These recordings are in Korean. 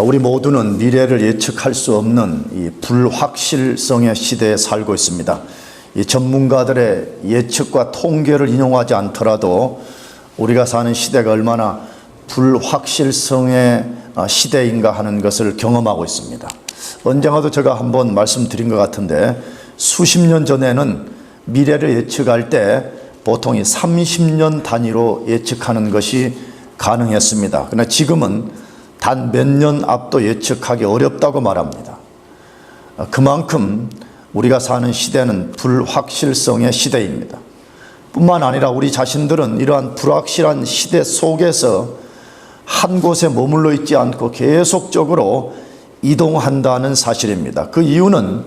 우리 모두는 미래를 예측할 수 없는 이 불확실성의 시대에 살고 있습니다. 이 전문가들의 예측과 통계를 인용하지 않더라도 우리가 사는 시대가 얼마나 불확실성의 시대인가 하는 것을 경험하고 있습니다. 언젠가도 제가 한번 말씀드린 것 같은데 수십 년 전에는 미래를 예측할 때 보통 30년 단위로 예측하는 것이 가능했습니다. 그러나 지금은 단 몇 년 앞도 예측하기 어렵다고 말합니다. 그만큼 우리가 사는 시대는 불확실성의 시대입니다. 뿐만 아니라 우리 자신들은 이러한 불확실한 시대 속에서 한 곳에 머물러 있지 않고 계속적으로 이동한다는 사실입니다. 그 이유는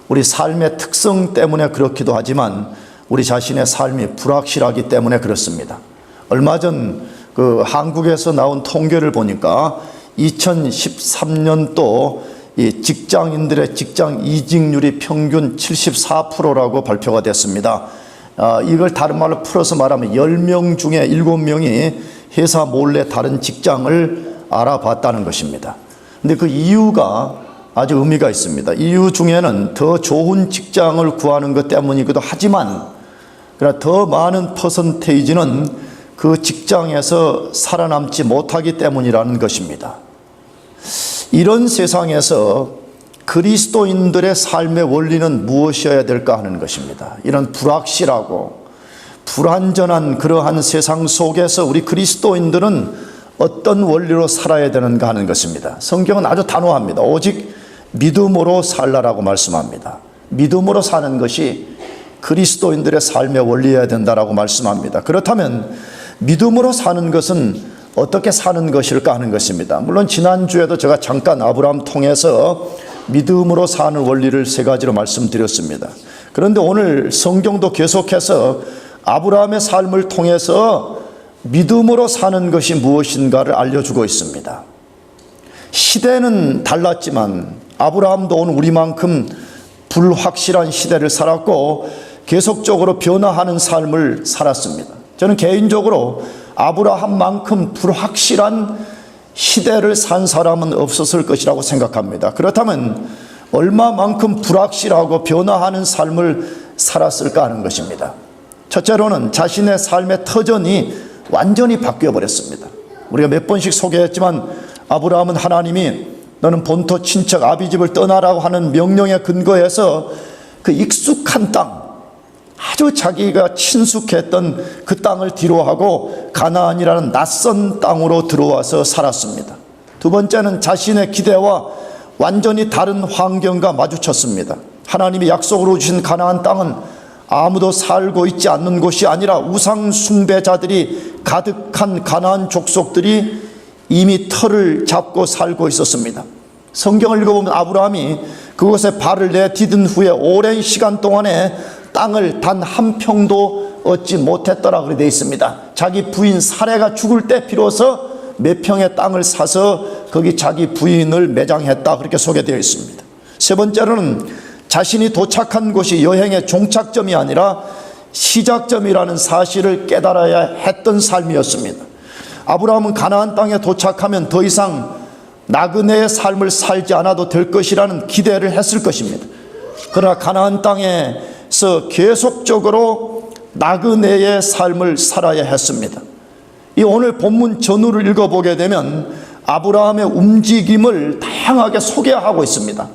우리 삶의 특성 때문에 그렇기도 하지만 우리 자신의 삶이 불확실하기 때문에 그렇습니다. 얼마 전 한국에서 나온 통계를 보니까 2013년도 이 직장인들의 직장 이직률이 평균 74%라고 발표가 됐습니다. 이걸 다른 말로 풀어서 말하면 10명 중에 7명이 회사 몰래 다른 직장을 알아봤다는 것입니다. 근데 그 이유가 아주 의미가 있습니다. 이유 중에는 더 좋은 직장을 구하는 것 때문이기도 하지만 그러나 더 많은 퍼센테이지는 그 직장에서 살아남지 못하기 때문이라는 것입니다. 이런 세상에서 그리스도인들의 삶의 원리는 무엇이어야 될까 하는 것입니다. 이런 불확실하고 불안전한 그러한 세상 속에서 우리 그리스도인들은 어떤 원리로 살아야 되는가 하는 것입니다. 성경은 아주 단호합니다. 오직 믿음으로 살라라고 말씀합니다. 믿음으로 사는 것이 그리스도인들의 삶의 원리여야 된다라고 말씀합니다. 그렇다면 믿음으로 사는 것은 어떻게 사는 것일까 하는 것입니다. 물론 지난주에도 제가 잠깐 아브라함 통해서 믿음으로 사는 원리를 세 가지로 말씀드렸습니다. 그런데 오늘 성경도 계속해서 아브라함의 삶을 통해서 믿음으로 사는 것이 무엇인가를 알려주고 있습니다. 시대는 달랐지만 아브라함도 오늘 우리만큼 불확실한 시대를 살았고 계속적으로 변화하는 삶을 살았습니다. 저는 개인적으로 아브라함만큼 불확실한 시대를 산 사람은 없었을 것이라고 생각합니다. 그렇다면 얼마만큼 불확실하고 변화하는 삶을 살았을까 하는 것입니다. 첫째로는 자신의 삶의 터전이 완전히 바뀌어 버렸습니다. 우리가 몇 번씩 소개했지만 아브라함은 하나님이 너는 본토 친척 아비집을 떠나라고 하는 명령에 근거해서 그 익숙한 땅, 아주 자기가 친숙했던 그 땅을 뒤로하고 가나안이라는 낯선 땅으로 들어와서 살았습니다. 두 번째는 자신의 기대와 완전히 다른 환경과 마주쳤습니다. 하나님이 약속으로 주신 가나안 땅은 아무도 살고 있지 않는 곳이 아니라 우상 숭배자들이 가득한 가나안 족속들이 이미 터를 잡고 살고 있었습니다. 성경을 읽어보면 아브라함이 그곳에 발을 내디딘 후에 오랜 시간 동안에 땅을 단 한 평도 얻지 못했더라 그렇게 되어 있습니다. 자기 부인 사레가 죽을 때 비로소 몇 평의 땅을 사서 거기 자기 부인을 매장했다 그렇게 소개되어 있습니다. 세 번째로는 자신이 도착한 곳이 여행의 종착점이 아니라 시작점이라는 사실을 깨달아야 했던 삶이었습니다. 아브라함은 가나안 땅에 도착하면 더 이상 나그네의 삶을 살지 않아도 될 것이라는 기대를 했을 것입니다. 그러나 가나안 땅에서 계속적으로 나그네의 삶을 살아야 했습니다. 이 오늘 본문 전후를 읽어보게 되면 아브라함의 움직임을 다양하게 소개하고 있습니다.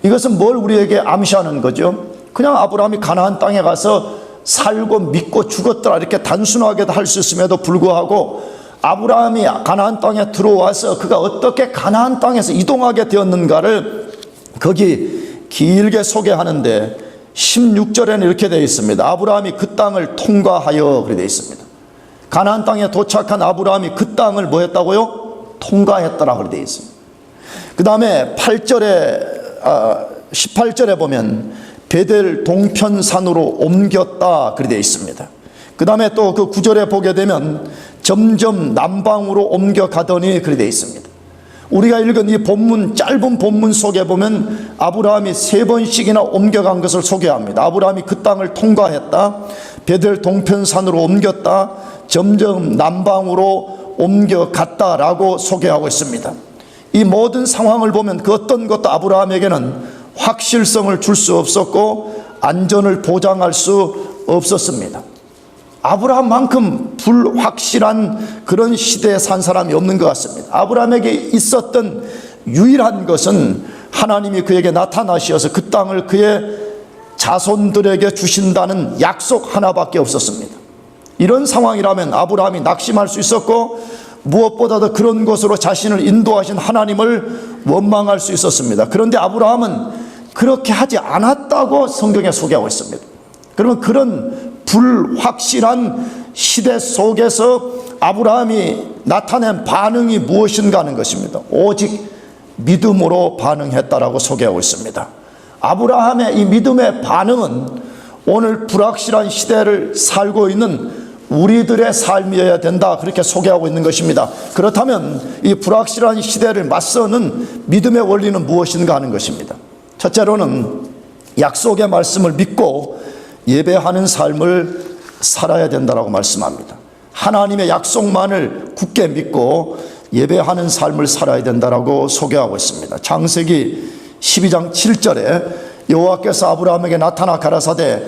이것은 뭘 우리에게 암시하는 거죠? 그냥 아브라함이 가나안 땅에 가서 살고 믿고 죽었더라 이렇게 단순하게도 할 수 있음에도 불구하고 아브라함이 가나안 땅에 들어와서 그가 어떻게 가나안 땅에서 이동하게 되었는가를 거기 길게 소개하는데 16절에는 이렇게 되어 있습니다. 아브라함이 그 땅을 통과하여 그렇게 되어 있습니다. 가나안 땅에 도착한 아브라함이 그 땅을 뭐 했다고요? 통과했더라 그렇게 되어 있습니다. 그 다음에 18절에 보면 베델 동편산으로 옮겼다 그렇게 되어 있습니다. 그 다음에 또 그 9절에 보게 되면 점점 남방으로 옮겨가더니 그렇게 되어 있습니다. 우리가 읽은 이 본문, 짧은 본문 속에 보면 아브라함이 3번씩이나 옮겨간 것을 소개합니다. 아브라함이 그 땅을 통과했다, 베델 동편산으로 옮겼다, 점점 남방으로 옮겨갔다라고 소개하고 있습니다. 이 모든 상황을 보면 그 어떤 것도 아브라함에게는 확실성을 줄 수 없었고 안전을 보장할 수 없었습니다. 아브라함만큼 불확실한 그런 시대에 산 사람이 없는 것 같습니다. 아브라함에게 있었던 유일한 것은 하나님이 그에게 나타나셔서 그 땅을 그의 자손들에게 주신다는 약속 하나밖에 없었습니다. 이런 상황이라면 아브라함이 낙심할 수 있었고 무엇보다도 그런 곳으로 자신을 인도하신 하나님을 원망할 수 있었습니다. 그런데 아브라함은 그렇게 하지 않았다고 성경에 소개하고 있습니다. 그러면 그런 불확실한 시대 속에서 아브라함이 나타낸 반응이 무엇인가 하는 것입니다. 오직 믿음으로 반응했다라고 소개하고 있습니다. 아브라함의 이 믿음의 반응은 오늘 불확실한 시대를 살고 있는 우리들의 삶이어야 된다, 그렇게 소개하고 있는 것입니다. 그렇다면 이 불확실한 시대를 맞서는 믿음의 원리는 무엇인가 하는 것입니다. 첫째로는 약속의 말씀을 믿고 예배하는 삶을 살아야 된다라고 말씀합니다. 하나님의 약속만을 굳게 믿고 예배하는 삶을 살아야 된다라고 소개하고 있습니다. 창세기 12장 7절에 여호와께서 아브라함에게 나타나 가라사대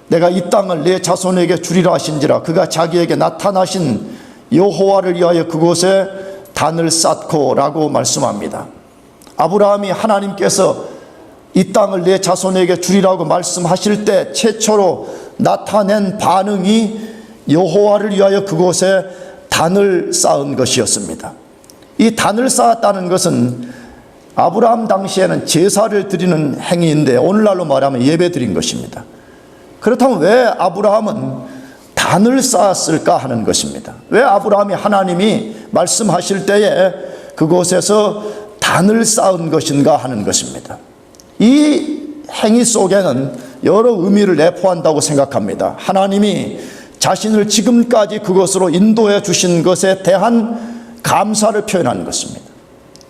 내가 이 땅을 내 자손에게 주리라 하신지라 그가 자기에게 나타나신 여호와를 위하여 그곳에 단을 쌓고 라고 말씀합니다. 아브라함이 하나님께서 이 땅을 내 자손에게 주리라고 말씀하실 때 최초로 나타낸 반응이 여호와를 위하여 그곳에 단을 쌓은 것이었습니다. 이 단을 쌓았다는 것은 아브라함 당시에는 제사를 드리는 행위인데 오늘날로 말하면 예배 드린 것입니다. 그렇다면 왜 아브라함은 단을 쌓았을까 하는 것입니다. 왜 아브라함이 하나님이 말씀하실 때에 그곳에서 단을 쌓은 것인가 하는 것입니다. 이 행위 속에는 여러 의미를 내포한다고 생각합니다. 하나님이 자신을 지금까지 그것으로 인도해 주신 것에 대한 감사를 표현하는 것입니다.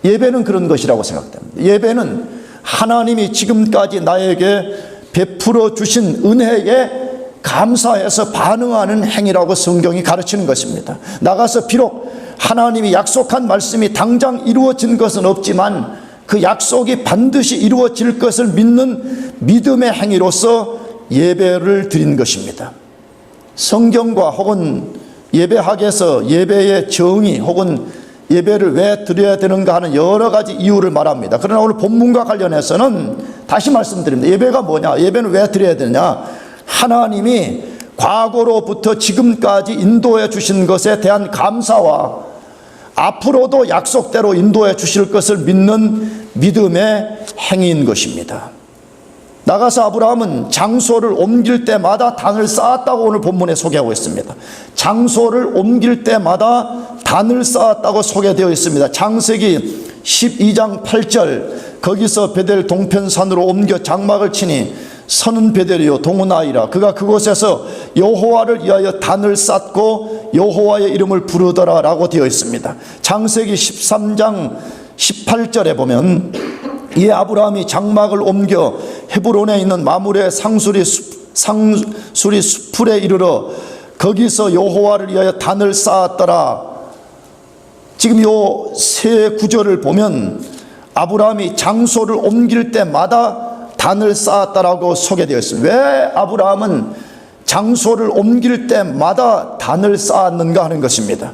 예배는 그런 것이라고 생각됩니다. 예배는 하나님이 지금까지 나에게 베풀어 주신 은혜에 감사해서 반응하는 행위라고 성경이 가르치는 것입니다. 나가서 비록 하나님이 약속한 말씀이 당장 이루어진 것은 없지만 그 약속이 반드시 이루어질 것을 믿는 믿음의 행위로서 예배를 드린 것입니다. 성경과 혹은 예배학에서 예배의 정의 혹은 예배를 왜 드려야 되는가 하는 여러 가지 이유를 말합니다. 그러나 오늘 본문과 관련해서는 다시 말씀드립니다. 예배가 뭐냐? 예배는 왜 드려야 되냐? 하나님이 과거로부터 지금까지 인도해 주신 것에 대한 감사와 앞으로도 약속대로 인도해 주실 것을 믿는 믿음의 행위인 것입니다. 나가서 아브라함은 장소를 옮길 때마다 단을 쌓았다고 오늘 본문에 소개하고 있습니다. 장소를 옮길 때마다 단을 쌓았다고 소개되어 있습니다. 창세기 12장 8절 거기서 베델 동편산으로 옮겨 장막을 치니 서는 베델이요 동은아이라 그가 그곳에서 여호와를 위하여 단을 쌓고 여호와의 이름을 부르더라 라고 되어 있습니다. 창세기 13장 18절에 보면 이 아브라함이 장막을 옮겨 헤브론에 있는 마므레 상수리 숲풀에 이르러 거기서 여호와를 위하여 단을 쌓았더라. 지금 요 세 구절을 보면 아브라함이 장소를 옮길 때마다 단을 쌓았다라고 소개되어 있습니다. 왜 아브라함은 장소를 옮길 때마다 단을 쌓았는가 하는 것입니다.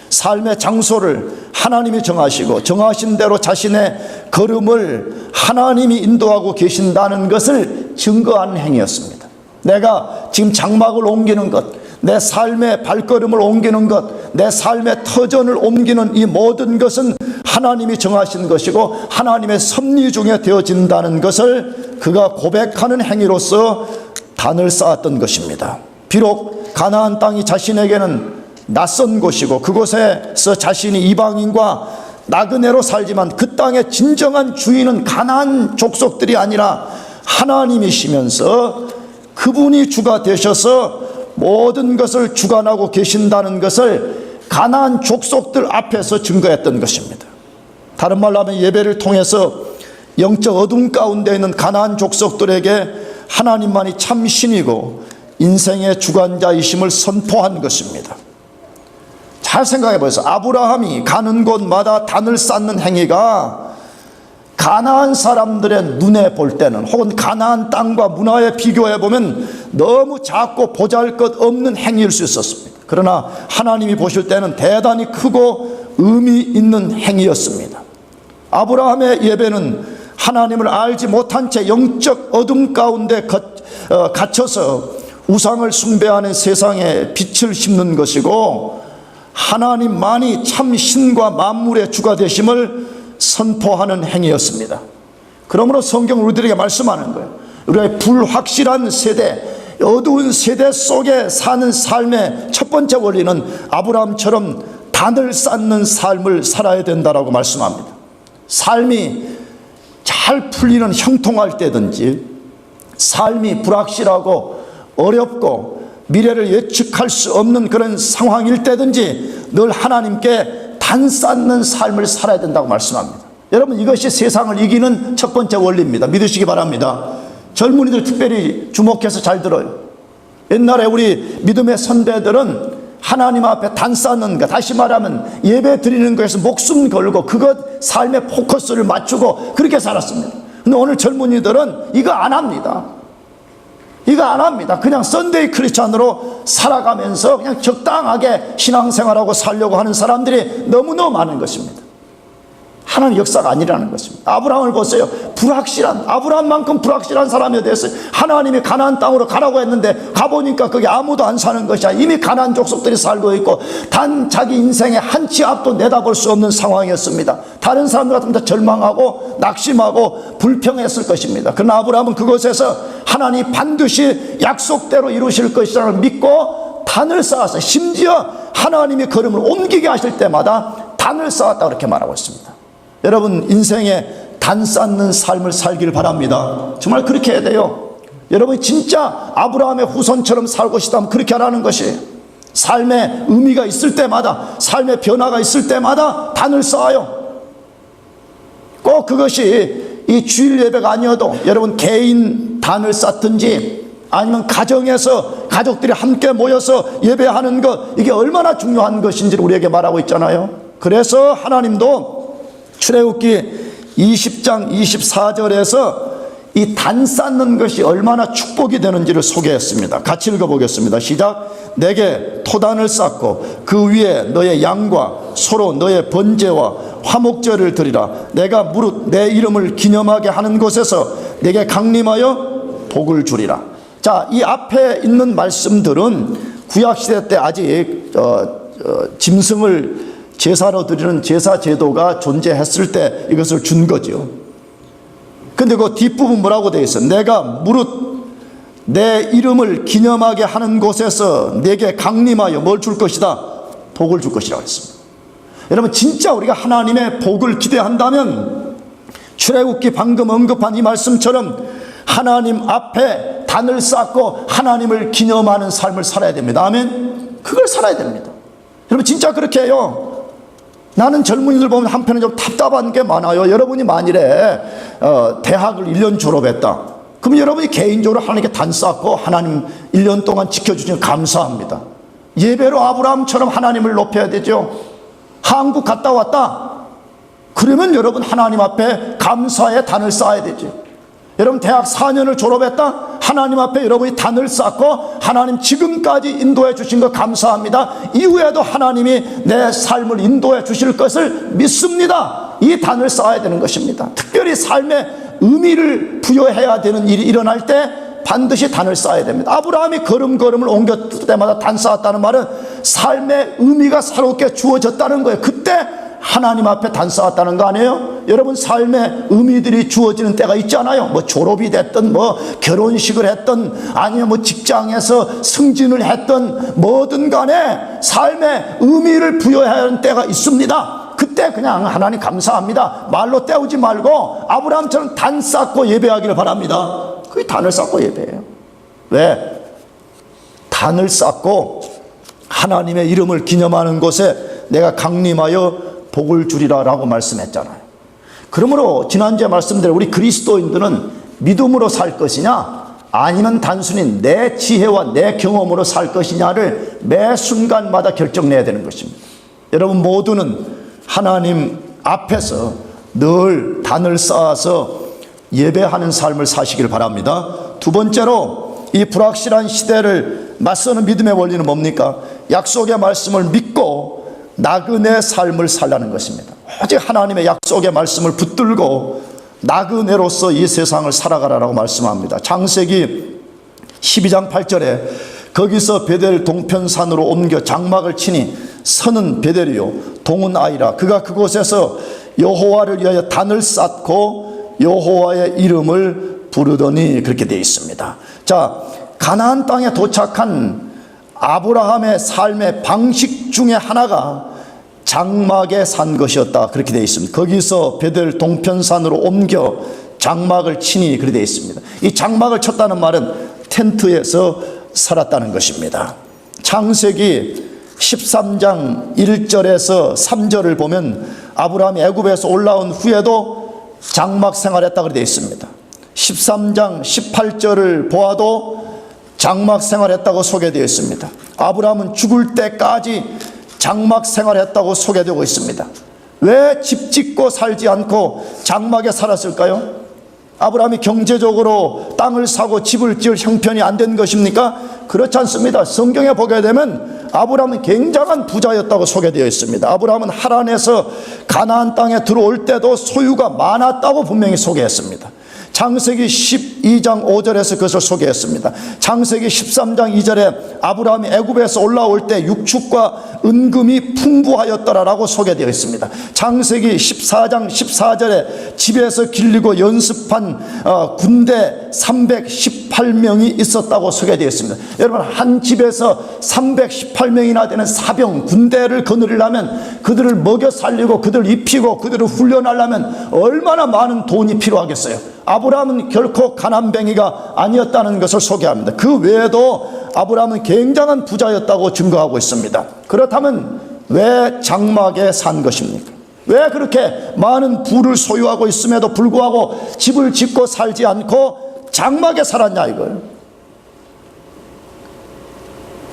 삶의 장소를 하나님이 정하시고 정하신 대로 자신의 걸음을 하나님이 인도하고 계신다는 것을 증거하는 행위였습니다. 내가 지금 장막을 옮기는 것, 내 삶의 발걸음을 옮기는 것, 내 삶의 터전을 옮기는 이 모든 것은 하나님이 정하신 것이고 하나님의 섭리 중에 되어진다는 것을 그가 고백하는 행위로서 단을 쌓았던 것입니다. 비록 가나안 땅이 자신에게는 낯선 곳이고 그곳에서 자신이 이방인과 나그네로 살지만 그 땅의 진정한 주인은 가나안 족속들이 아니라 하나님이시면서 그분이 주가 되셔서 모든 것을 주관하고 계신다는 것을 가나안 족속들 앞에서 증거했던 것입니다. 다른 말로 하면 예배를 통해서 영적 어둠 가운데 있는 가나안 족속들에게 하나님만이 참 신이고 인생의 주관자이심을 선포한 것입니다. 잘 생각해 보세요. 아브라함이 가는 곳마다 단을 쌓는 행위가 가나안 사람들의 눈에 볼 때는, 혹은 가나안 땅과 문화에 비교해 보면 너무 작고 보잘것없는 행위일 수 있었습니다. 그러나 하나님이 보실 때는 대단히 크고 의미 있는 행위였습니다. 아브라함의 예배는 하나님을 알지 못한 채 영적 어둠 가운데 갇혀서 우상을 숭배하는 세상에 빛을 심는 것이고, 하나님만이 참 신과 만물의 주가 되심을 선포하는 행위였습니다. 그러므로 성경은 우리들에게 말씀하는 거예요. 우리의 불확실한 세대, 어두운 세대 속에 사는 삶의 첫 번째 원리는 아브라함처럼 단을 쌓는 삶을 살아야 된다라고 말씀합니다. 삶이 잘 풀리는 형통할 때든지, 삶이 불확실하고 어렵고 미래를 예측할 수 없는 그런 상황일 때든지 늘 하나님께 단 쌓는 삶을 살아야 된다고 말씀합니다. 여러분, 이것이 세상을 이기는 첫 번째 원리입니다. 믿으시기 바랍니다. 젊은이들 특별히 주목해서 잘 들어요. 옛날에 우리 믿음의 선배들은 하나님 앞에 단 쌓는 것, 다시 말하면 예배 드리는 것에서 목숨 걸고 그것 삶의 포커스를 맞추고 그렇게 살았습니다. 근데 오늘 젊은이들은 이거 안 합니다. 이거 안 합니다. 그냥 썬데이 크리스찬으로 살아가면서 그냥 적당하게 신앙생활하고 살려고 하는 사람들이 너무너무 많은 것입니다. 하나님 역사가 아니라는 것입니다. 아브라함을 보세요. 불확실한, 아브라함만큼 불확실한 사람이 됐어요. 하나님이 가나안 땅으로 가라고 했는데 가보니까 거기 아무도 안 사는 것이야. 이미 가나안 족속들이 살고 있고 단 자기 인생의 한 치 앞도 내다볼 수 없는 상황이었습니다. 다른 사람들 같으면 다 절망하고 낙심하고 불평했을 것입니다. 그러나 아브라함은 그곳에서 하나님이 반드시 약속대로 이루실 것이라는 믿고 단을 쌓았어요. 심지어 하나님이 걸음을 옮기게 하실 때마다 단을 쌓았다 그렇게 말하고 있습니다. 여러분, 인생에 단 쌓는 삶을 살기를 바랍니다. 정말 그렇게 해야 돼요. 여러분이 진짜 아브라함의 후손처럼 살고 싶다면 그렇게 하라는 것이에요. 삶의 의미가 있을 때마다, 삶의 변화가 있을 때마다 단을 쌓아요. 꼭 그것이 이 주일 예배가 아니어도 여러분 개인 단을 쌓든지 아니면 가정에서 가족들이 함께 모여서 예배하는 것, 이게 얼마나 중요한 것인지를 우리에게 말하고 있잖아요. 그래서 하나님도 출애굽기 20장 24절에서 이 단 쌓는 것이 얼마나 축복이 되는지를 소개했습니다. 같이 읽어보겠습니다. 시작. 내게 토단을 쌓고 그 위에 너의 양과 소로 너의 번제와 화목제를 드리라. 내가 무릇 내 이름을 기념하게 하는 곳에서 내게 강림하여 복을 주리라. 자, 이 앞에 있는 말씀들은 구약시대 때 아직 짐승을 제사로 드리는 제사 제도가 존재했을 때 이것을 준 거죠. 근데 그 뒷부분 뭐라고 되어 있어요? 내가 무릇 내 이름을 기념하게 하는 곳에서 내게 강림하여 뭘 줄 것이다? 복을 줄 것이라고 했습니다. 여러분, 진짜 우리가 하나님의 복을 기대한다면 출애굽기 방금 언급한 이 말씀처럼 하나님 앞에 단을 쌓고 하나님을 기념하는 삶을 살아야 됩니다. 아멘? 그걸 살아야 됩니다. 여러분, 진짜 그렇게 해요. 나는 젊은이들 보면 한편은 좀 답답한 게 많아요. 여러분이 만일에 대학을 1년 졸업했다. 그럼 여러분이 개인적으로 하나님께 단 쌓고 하나님 1년 동안 지켜주시면 감사합니다. 예배로 아브라함처럼 하나님을 높여야 되죠. 한국 갔다 왔다. 그러면 여러분 하나님 앞에 감사의 단을 쌓아야 되죠. 여러분 대학 4년을 졸업했다. 하나님 앞에 여러분이 단을 쌓고 하나님 지금까지 인도해 주신 것 감사합니다. 이후에도 하나님이 내 삶을 인도해 주실 것을 믿습니다. 이 단을 쌓아야 되는 것입니다. 특별히 삶의 의미를 부여해야 되는 일이 일어날 때 반드시 단을 쌓아야 됩니다. 아브라함이 걸음걸음을 옮겼을 때마다 단 쌓았다는 말은 삶의 의미가 새롭게 주어졌다는 거예요. 그때 하나님 앞에 단 쌓았다는 거 아니에요? 여러분, 삶의 의미들이 주어지는 때가 있잖아요. 뭐 졸업이 됐든 뭐 결혼식을 했든 아니면 뭐 직장에서 승진을 했든 뭐든 간에 삶의 의미를 부여해야 하는 때가 있습니다. 그때 그냥 하나님 감사합니다 말로 때우지 말고 아브라함처럼 단 쌓고 예배하기를 바랍니다. 그게 단을 쌓고 예배해요. 왜? 단을 쌓고 하나님의 이름을 기념하는 곳에 내가 강림하여 복을 주리라 라고 말씀했잖아요. 그러므로 지난주에 말씀드린 우리 그리스도인들은 믿음으로 살 것이냐 아니면 단순히 내 지혜와 내 경험으로 살 것이냐를 매 순간마다 결정내야 되는 것입니다. 여러분 모두는 하나님 앞에서 늘 단을 쌓아서 예배하는 삶을 사시길 바랍니다. 두 번째로 이 불확실한 시대를 맞서는 믿음의 원리는 뭡니까? 약속의 말씀을 믿고 나그네 삶을 살라는 것입니다. 오직 하나님의 약속의 말씀을 붙들고 나그네로서 이 세상을 살아가라라고 말씀합니다. 창세기 12장 8절에 거기서 베델 동편산으로 옮겨 장막을 치니 선은 베델이요 동은 아이라. 그가 그곳에서 여호와를 위하여 단을 쌓고 여호와의 이름을 부르더니, 그렇게 되어 있습니다. 자, 가나안 땅에 도착한 아브라함의 삶의 방식 중에 하나가 장막에 산 것이었다, 그렇게 되어 있습니다. 거기서 베델 동편산으로 옮겨 장막을 치니, 그렇게 되어 있습니다. 이 장막을 쳤다는 말은 텐트에서 살았다는 것입니다. 창세기 13장 1절에서 3절을 보면 아브라함이 애굽에서 올라온 후에도 장막 생활했다, 그렇게 되어 있습니다. 13장 18절을 보아도 장막 생활했다고 소개되어 있습니다. 아브라함은 죽을 때까지 장막 생활했다고 소개되고 있습니다. 왜 집 짓고 살지 않고 장막에 살았을까요? 아브라함이 경제적으로 땅을 사고 집을 지을 형편이 안 된 것입니까? 그렇지 않습니다. 성경에 보게 되면 아브라함은 굉장한 부자였다고 소개되어 있습니다. 아브라함은 하란에서 가나안 땅에 들어올 때도 소유가 많았다고 분명히 소개했습니다. 창세기 12장 5절에서 그것을 소개했습니다. 창세기 13장 2절에 아브라함이 애굽에서 올라올 때 육축과 은금이 풍부하였더라라고 소개되어 있습니다. 창세기 14장 14절에 집에서 길리고 연습한 군대 318명이 있었다고 소개되어 있습니다. 여러분, 한 집에서 318명이나 되는 사병, 군대를 거느리려면 그들을 먹여 살리고 그들을 입히고 그들을 훈련하려면 얼마나 많은 돈이 필요하겠어요. 아브라함은 결코 가난뱅이가 아니었다는 것을 소개합니다. 그 외에도 아브라함은 굉장한 부자였다고 증거하고 있습니다. 그렇다면 왜 장막에 산 것입니까? 왜 그렇게 많은 부를 소유하고 있음에도 불구하고 집을 짓고 살지 않고 장막에 살았냐, 이걸.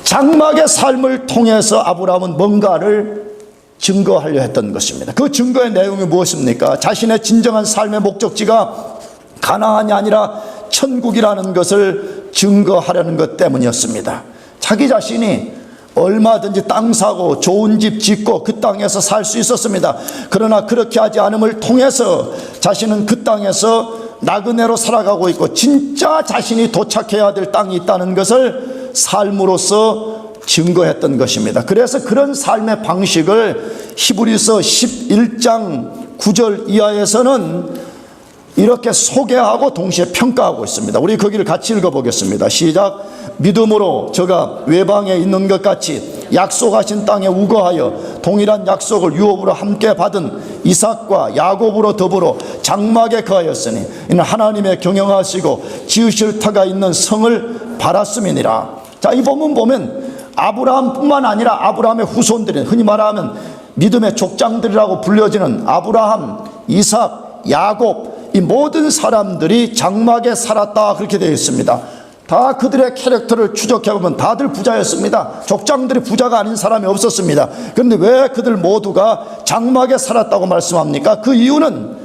장막의 삶을 통해서 아브라함은 뭔가를 증거하려 했던 것입니다. 그 증거의 내용이 무엇입니까? 자신의 진정한 삶의 목적지가 가나안이 아니라 천국이라는 것을 증거하려는 것 때문이었습니다. 자기 자신이 얼마든지 땅 사고 좋은 집 짓고 그 땅에서 살 수 있었습니다. 그러나 그렇게 하지 않음을 통해서 자신은 그 땅에서 나그네로 살아가고 있고 진짜 자신이 도착해야 될 땅이 있다는 것을 삶으로서 증거했던 것입니다. 그래서 그런 삶의 방식을 히브리서 11장 9절 이하에서는 이렇게 소개하고 동시에 평가하고 있습니다. 우리 거기를 같이 읽어보겠습니다. 시작. 믿음으로 저가 외방에 있는 것 같이 약속하신 땅에 우거하여 동일한 약속을 유업으로 함께 받은 이삭과 야곱으로 더불어 장막에 거하였으니 이는 하나님의 경영하시고 지으실 터가 있는 성을 바랐음이니라. 자, 이 본문 보면 아브라함뿐만 아니라 아브라함의 후손들인, 흔히 말하면 믿음의 족장들이라고 불려지는 아브라함, 이삭, 야곱, 이 모든 사람들이 장막에 살았다, 그렇게 되어 있습니다. 다 그들의 캐릭터를 추적해보면 다들 부자였습니다. 족장들이 부자가 아닌 사람이 없었습니다. 그런데 왜 그들 모두가 장막에 살았다고 말씀합니까? 그 이유는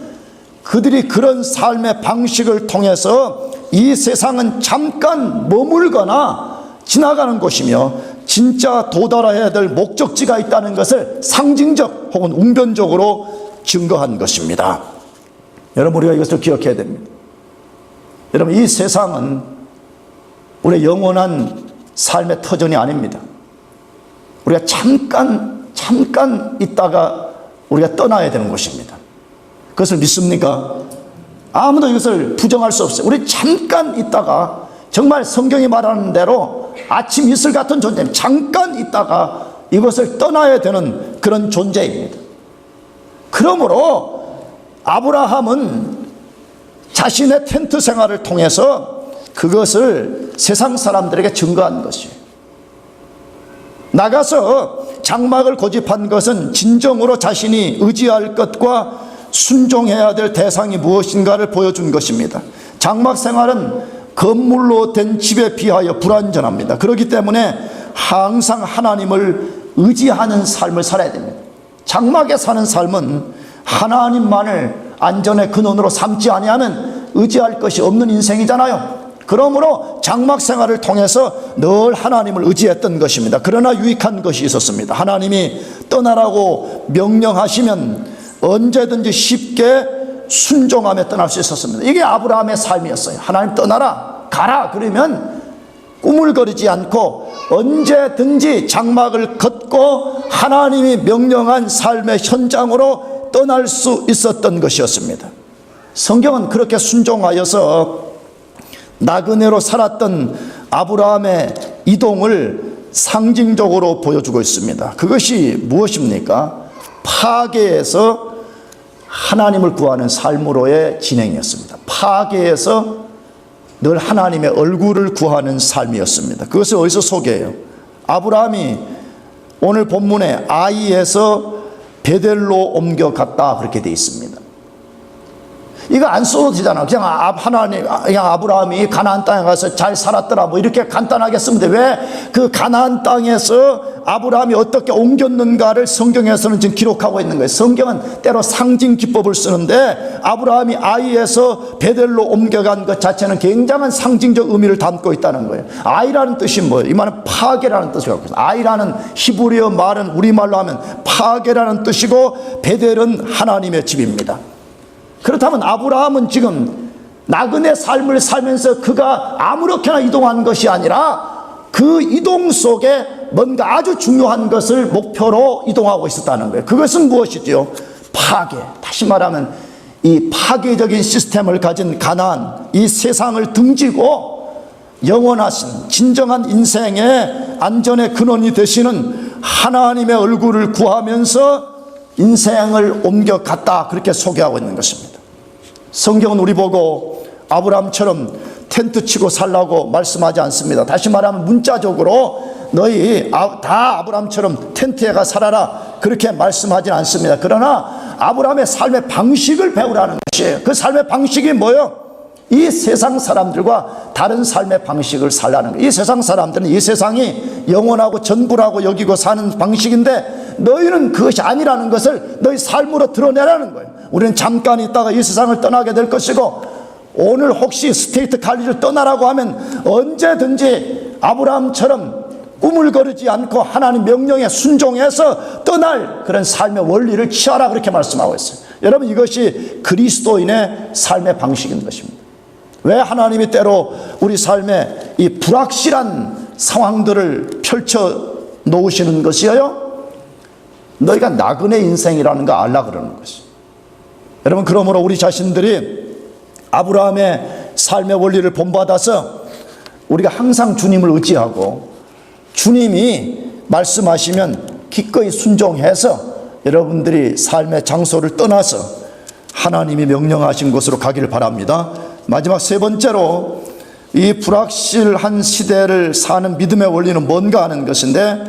그들이 그런 삶의 방식을 통해서 이 세상은 잠깐 머물거나 지나가는 곳이며 진짜 도달해야 될 목적지가 있다는 것을 상징적 혹은 웅변적으로 증거한 것입니다. 여러분, 우리가 이것을 기억해야 됩니다. 여러분, 이 세상은 우리의 영원한 삶의 터전이 아닙니다. 우리가 잠깐 있다가 우리가 떠나야 되는 것입니다. 그것을 믿습니까? 아무도 이것을 부정할 수 없어요. 우리 잠깐 있다가, 정말 성경이 말하는 대로 아침 이슬 같은 존재입니다. 잠깐 있다가 이것을 떠나야 되는 그런 존재입니다. 그러므로 아브라함은 자신의 텐트 생활을 통해서 그것을 세상 사람들에게 증거한 것이에요. 나가서 장막을 고집한 것은 진정으로 자신이 의지할 것과 순종해야 될 대상이 무엇인가를 보여준 것입니다. 장막 생활은 건물로 된 집에 비하여 불완전합니다. 그렇기 때문에 항상 하나님을 의지하는 삶을 살아야 됩니다. 장막에 사는 삶은 하나님만을 안전의 근원으로 삼지 아니하면 의지할 것이 없는 인생이잖아요. 그러므로 장막 생활을 통해서 늘 하나님을 의지했던 것입니다. 그러나 유익한 것이 있었습니다. 하나님이 떠나라고 명령하시면 언제든지 쉽게 순종하며 떠날 수 있었습니다. 이게 아브라함의 삶이었어요. 하나님 떠나라, 가라 그러면 꾸물거리지 않고 언제든지 장막을 걷고 하나님이 명령한 삶의 현장으로 떠날 수 있었던 것이었습니다. 성경은 그렇게 순종하여서 나그네로 살았던 아브라함의 이동을 상징적으로 보여주고 있습니다. 그것이 무엇입니까? 파괴에서 하나님을 구하는 삶으로의 진행이었습니다. 파괴에서 늘 하나님의 얼굴을 구하는 삶이었습니다. 그것을 어디서 소개해요? 아브라함이 오늘 본문에 아이에서 베델로 옮겨갔다 그렇게 되어 있습니다. 이거 안 써도 되잖아. 그냥 아브라함이 가나안 땅에 가서 잘 살았더라 뭐 이렇게 간단하게 쓰면 돼. 왜 그 가나안 땅에서 아브라함이 어떻게 옮겼는가를 성경에서는 지금 기록하고 있는 거예요. 성경은 때로 상징 기법을 쓰는데 아브라함이 아이에서 베델로 옮겨간 것 자체는 굉장한 상징적 의미를 담고 있다는 거예요. 아이라는 뜻이 뭐예요? 이 말은 파괴라는 뜻을 갖고 있어요. 아이라는 히브리어 말은 우리말로 하면 파괴라는 뜻이고 베델은 하나님의 집입니다. 그렇다면 아브라함은 지금 나그네 삶을 살면서 그가 아무렇게나 이동한 것이 아니라 그 이동 속에 뭔가 아주 중요한 것을 목표로 이동하고 있었다는 거예요. 그것은 무엇이지요? 파괴. 다시 말하면 이 파괴적인 시스템을 가진 가나안, 이 세상을 등지고 영원하신 진정한 인생의 안전의 근원이 되시는 하나님의 얼굴을 구하면서 인생을 옮겨갔다 그렇게 소개하고 있는 것입니다. 성경은 우리 보고 아브라함처럼 텐트 치고 살라고 말씀하지 않습니다. 다시 말하면 문자적으로 너희 다 아브라함처럼 텐트에 가 살아라 그렇게 말씀하지 않습니다. 그러나 아브라함의 삶의 방식을 배우라는 것이에요. 그 삶의 방식이 뭐예요? 이 세상 사람들과 다른 삶의 방식을 살라는 거예요. 이 세상 사람들은 이 세상이 영원하고 전부라고 여기고 사는 방식인데 너희는 그것이 아니라는 것을 너희 삶으로 드러내라는 거예요. 우리는 잠깐 있다가 이 세상을 떠나게 될 것이고 오늘 혹시 스테이트 칼리를 떠나라고 하면 언제든지 아브라함처럼 꾸물거리지 않고 하나님 명령에 순종해서 떠날 그런 삶의 원리를 취하라 그렇게 말씀하고 있어요. 여러분 이것이 그리스도인의 삶의 방식인 것입니다. 왜 하나님이 때로 우리 삶에 이 불확실한 상황들을 펼쳐 놓으시는 것이에요? 너희가 나그네 인생이라는 거 알라 그러는 것이. 여러분 그러므로 우리 자신들이 아브라함의 삶의 원리를 본받아서 우리가 항상 주님을 의지하고 주님이 말씀하시면 기꺼이 순종해서 여러분들이 삶의 장소를 떠나서 하나님이 명령하신 곳으로 가기를 바랍니다. 마지막 세 번째로 이 불확실한 시대를 사는 믿음의 원리는 뭔가 하는 것인데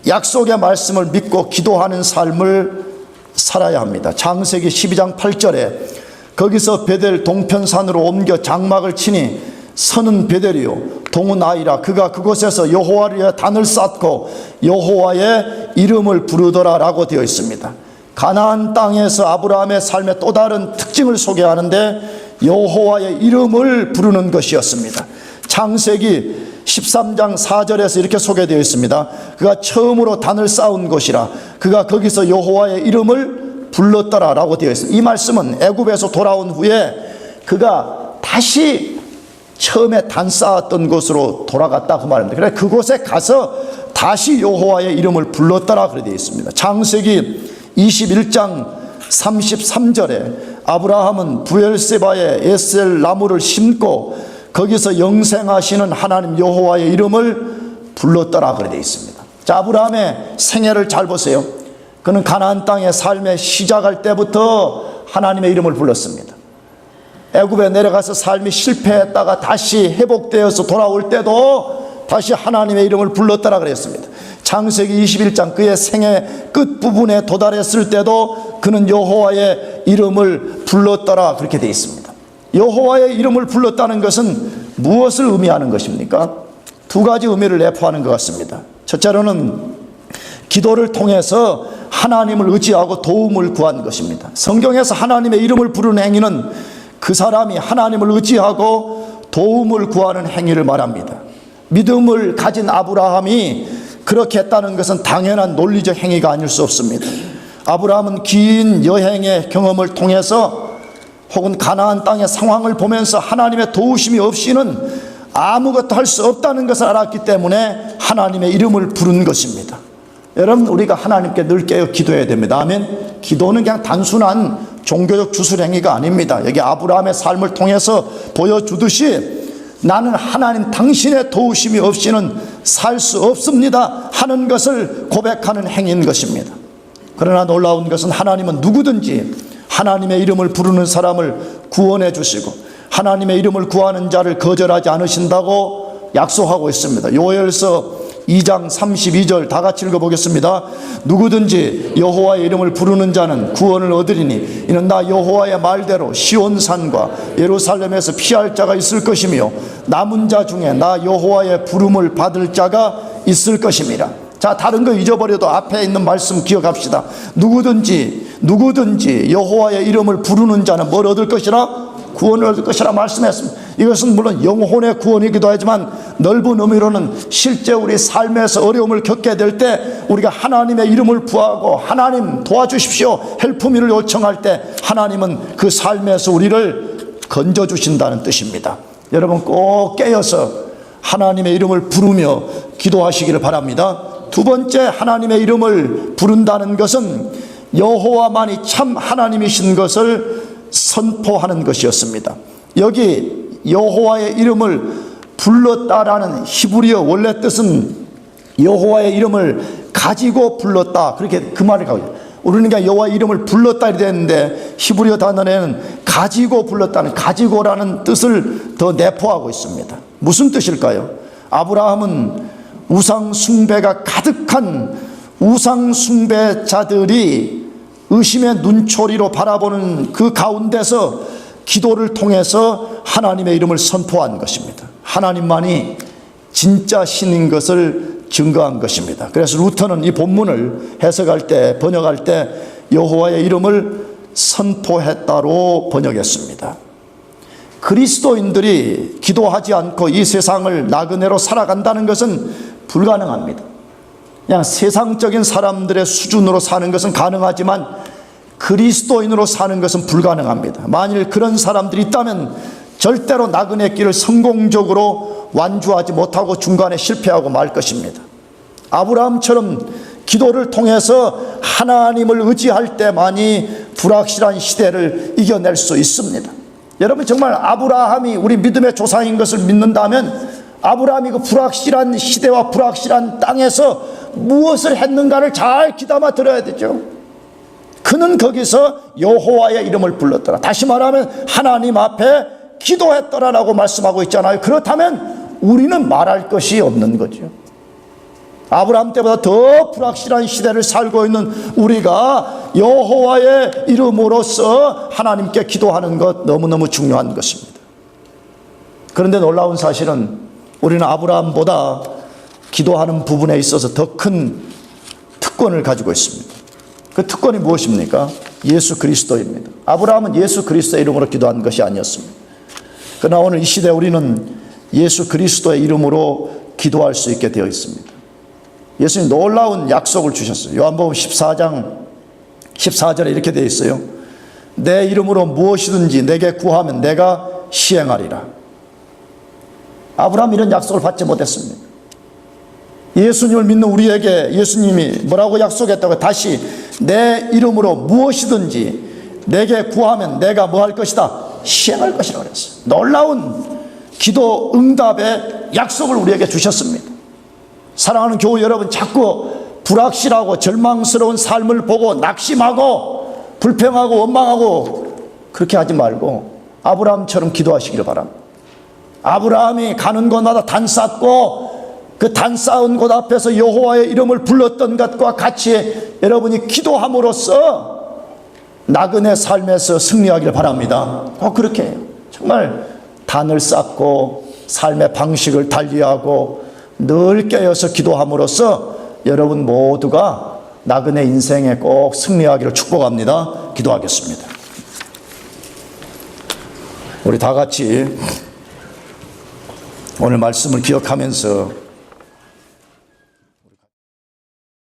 약속의 말씀을 믿고 기도하는 삶을 살아야 합니다. 창세기 12장 8절에 거기서 베델 동편산으로 옮겨 장막을 치니 서는 베델이요 동은 아이라 그가 그곳에서 여호와를 위하여 단을 쌓고 여호와의 이름을 부르더라 라고 되어 있습니다. 가나안 땅에서 아브라함의 삶의 또 다른 특징을 소개하는데 여호와의 이름을 부르는 것이었습니다. 창세기 13장 4절에서 이렇게 소개되어 있습니다. 그가 처음으로 단을 쌓은 곳이라 그가 거기서 여호와의 이름을 불렀더라 라고 되어 있습니다. 이 말씀은 애굽에서 돌아온 후에 그가 다시 처음에 단 쌓았던 곳으로 돌아갔다 그 말입니다. 그래 그곳에 가서 다시 여호와의 이름을 불렀더라 그렇게 되어 있습니다. 창세기 21장 33절에 아브라함은 부엘세바에 에셀 나무를 심고 거기서 영생하시는 하나님 여호와의 이름을 불렀더라 그렇게 되어 있습니다. 자, 아브라함의 생애를 잘 보세요. 그는 가나안 땅의 삶에 시작할 때부터 하나님의 이름을 불렀습니다. 애굽에 내려가서 삶이 실패했다가 다시 회복되어서 돌아올 때도 다시 하나님의 이름을 불렀더라 그랬습니다. 창세기 21장 그의 생애 끝부분에 도달했을 때도 그는 여호와의 이름을 불렀더라 그렇게 되어 있습니다. 여호와의 이름을 불렀다는 것은 무엇을 의미하는 것입니까? 두 가지 의미를 내포하는 것 같습니다. 첫째로는 기도를 통해서 하나님을 의지하고 도움을 구한 것입니다. 성경에서 하나님의 이름을 부르는 행위는 그 사람이 하나님을 의지하고 도움을 구하는 행위를 말합니다. 믿음을 가진 아브라함이 그렇게 했다는 것은 당연한 논리적 행위가 아닐 수 없습니다. 아브라함은 긴 여행의 경험을 통해서 혹은 가나안 땅의 상황을 보면서 하나님의 도우심이 없이는 아무것도 할 수 없다는 것을 알았기 때문에 하나님의 이름을 부른 것입니다. 여러분, 우리가 하나님께 늘 깨어 기도해야 됩니다. 아멘. 기도는 그냥 단순한 종교적 주술행위가 아닙니다. 여기 아브라함의 삶을 통해서 보여주듯이 나는 하나님 당신의 도우심이 없이는 살 수 없습니다 하는 것을 고백하는 행위인 것입니다. 그러나 놀라운 것은 하나님은 누구든지 하나님의 이름을 부르는 사람을 구원해 주시고 하나님의 이름을 구하는 자를 거절하지 않으신다고 약속하고 있습니다. 요엘서 2장 32절 다 같이 읽어보겠습니다. 누구든지 여호와의 이름을 부르는 자는 구원을 얻으리니 이는 나 여호와의 말대로 시온산과 예루살렘에서 피할 자가 있을 것이며 남은 자 중에 나 여호와의 부름을 받을 자가 있을 것임이라. 자, 다른 거 잊어버려도 앞에 있는 말씀 기억합시다. 누구든지 여호와의 이름을 부르는 자는 뭘 얻을 것이라? 구원을 얻을 것이라 말씀했습니다. 이것은 물론 영혼의 구원이기도 하지만 넓은 의미로는 실제 우리 삶에서 어려움을 겪게 될 때 우리가 하나님의 이름을 부하고 하나님 도와주십시오 헬프미를 요청할 때 하나님은 그 삶에서 우리를 건져주신다는 뜻입니다. 여러분 꼭 깨어서 하나님의 이름을 부르며 기도하시기를 바랍니다. 두 번째, 하나님의 이름을 부른다는 것은 여호와만이 참 하나님이신 것을 선포하는 것이었습니다. 여기 여호와의 이름을 불렀다라는 히브리어 원래 뜻은 여호와의 이름을 가지고 불렀다, 그렇게 그 말을 가고 있어요. 우리는 그냥 여호와의 이름을 불렀다 이렇게 되는데 히브리어 단어에는 가지고 불렀다는 가지고라는 뜻을 더 내포하고 있습니다. 무슨 뜻일까요? 아브라함은 우상 숭배가 가득한 우상 숭배자들이 의심의 눈초리로 바라보는 그 가운데서 기도를 통해서 하나님의 이름을 선포한 것입니다. 하나님만이 진짜 신인 것을 증거한 것입니다. 그래서 루터는 이 본문을 해석할 때, 번역할 때 여호와의 이름을 선포했다로 번역했습니다. 그리스도인들이 기도하지 않고 이 세상을 나그네로 살아간다는 것은 불가능합니다. 그냥 세상적인 사람들의 수준으로 사는 것은 가능하지만 그리스도인으로 사는 것은 불가능합니다. 만일 그런 사람들이 있다면 절대로 나그네 길을 성공적으로 완주하지 못하고 중간에 실패하고 말 것입니다. 아브라함처럼 기도를 통해서 하나님을 의지할 때만이 불확실한 시대를 이겨낼 수 있습니다. 여러분, 정말 아브라함이 우리 믿음의 조상인 것을 믿는다면 아브라함이 그 불확실한 시대와 불확실한 땅에서 무엇을 했는가를 잘 귀담아 들어야 되죠. 그는 거기서 여호와의 이름을 불렀더라. 다시 말하면 하나님 앞에 기도했더라라고 말씀하고 있잖아요. 그렇다면 우리는 말할 것이 없는 거죠. 아브라함 때보다 더 불확실한 시대를 살고 있는 우리가 여호와의 이름으로서 하나님께 기도하는 것 너무너무 중요한 것입니다. 그런데 놀라운 사실은 우리는 아브라함보다 기도하는 부분에 있어서 더 큰 특권을 가지고 있습니다. 그 특권이 무엇입니까? 예수 그리스도입니다. 아브라함은 예수 그리스도의 이름으로 기도한 것이 아니었습니다. 그러나 오늘 이 시대에 우리는 예수 그리스도의 이름으로 기도할 수 있게 되어 있습니다. 예수님 놀라운 약속을 주셨어요. 요한복음 14장 14절에 이렇게 되어 있어요. 내 이름으로 무엇이든지 내게 구하면 내가 시행하리라. 아브라함 이런 약속을 받지 못했습니다. 예수님을 믿는 우리에게 예수님이 뭐라고 약속했다고? 다시 내 이름으로 무엇이든지 내게 구하면 내가 뭐 할 것이다? 시행할 것이라고 그랬어요. 놀라운 기도 응답의 약속을 우리에게 주셨습니다. 사랑하는 교우 여러분, 자꾸 불확실하고 절망스러운 삶을 보고 낙심하고 불평하고 원망하고 그렇게 하지 말고 아브라함처럼 기도하시기를 바랍니다. 아브라함이 가는 곳마다 단 쌓고 그 단 쌓은 곳 앞에서 여호와의 이름을 불렀던 것과 같이 여러분이 기도함으로써 나그네 삶에서 승리하기를 바랍니다. 꼭 그렇게 해요. 정말 단을 쌓고 삶의 방식을 달리하고 늘 깨어서 기도함으로써 여러분 모두가 나그네 인생에 꼭 승리하기를 축복합니다. 기도하겠습니다. 우리 다 같이 오늘 말씀을 기억하면서